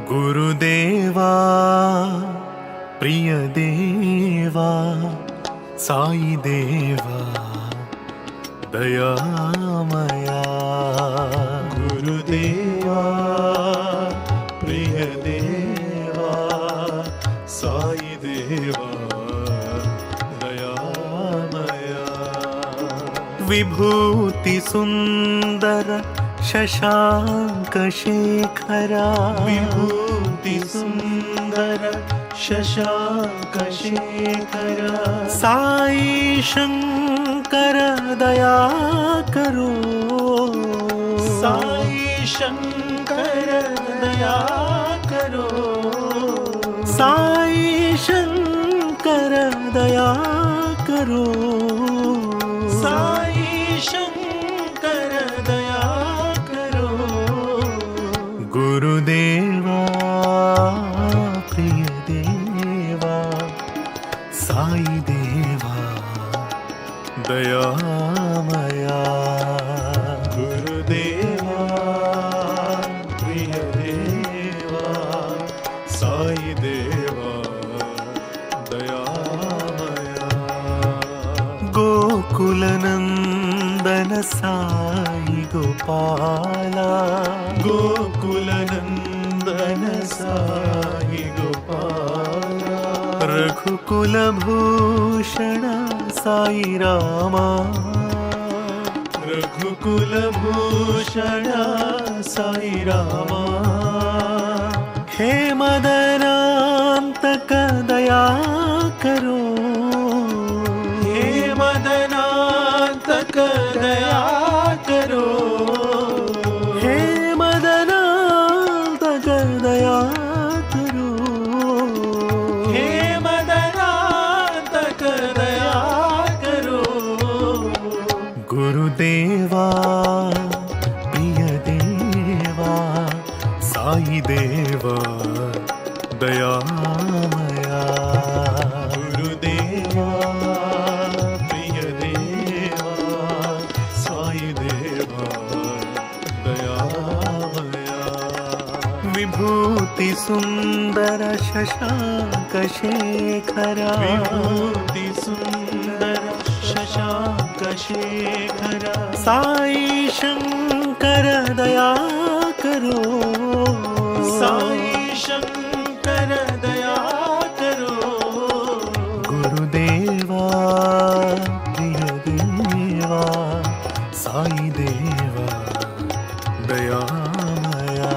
गुरुदेवा प्रिय देवा साई देवा दयामया। गुरुदेवा प्रिय देवा साई देवा दयामया। विभूति सुंदर शशांक शेखरा, विभूति सुंदर शशांक शेखरा। साई शंकर दया करो, साई शंकर दया करो, साई शंकर दया करो, साई शंकर दया करो। गुरुदेवा प्रिय देवा साई देवा दयामया। गुरुदेवा प्रिय देवा साई देवा दयामया। गोकुलनंदन साई गोपाला, गोकुलनंदन साई गोपाला। रघुकुल भूषण साई रामा, रघुकुल भूषण साई रामा। हे मदनांतक दया करो, हे मदनांतक दया करो, हे मदनांतक दया करो, हे मदनांतक दया करो। गुरुदेवा प्रिय देवा साई देवा दयामया। गुरुदेवा प्रिय देवा साई देवा दयामया। विभूति सुंदर शशांक शेखरा, विभूति सुंदर शशांक शेखरा। साई शंकर दया करो, साई शंकर दया करो। गुरुदेवा प्रिय देवा साई देवा दयामया।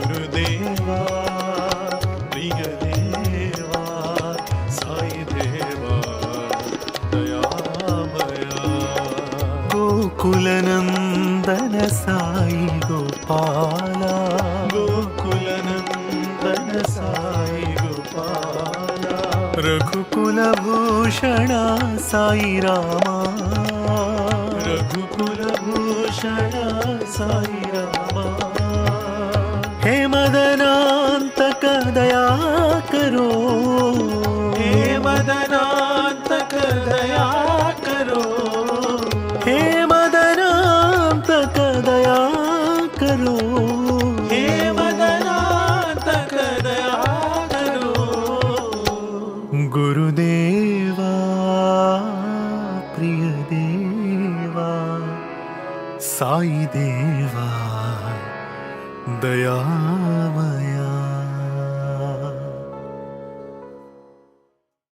गुरुदेवा प्रिय देवा साई देवा दयामया। गोकुलनंदन साई गोपाला, गोकुलनंदन साई गोपाला। रघुकुल भूषण साई रामा, रघुकुल भूषण साई रामा। हे मदनांतक दया करो, हे मदनांतक दया करो, हे मदनांतक दया करो, हे मदनांतक दया करो। गुरुदेवा प्रिय देवा साई देवा दयामया।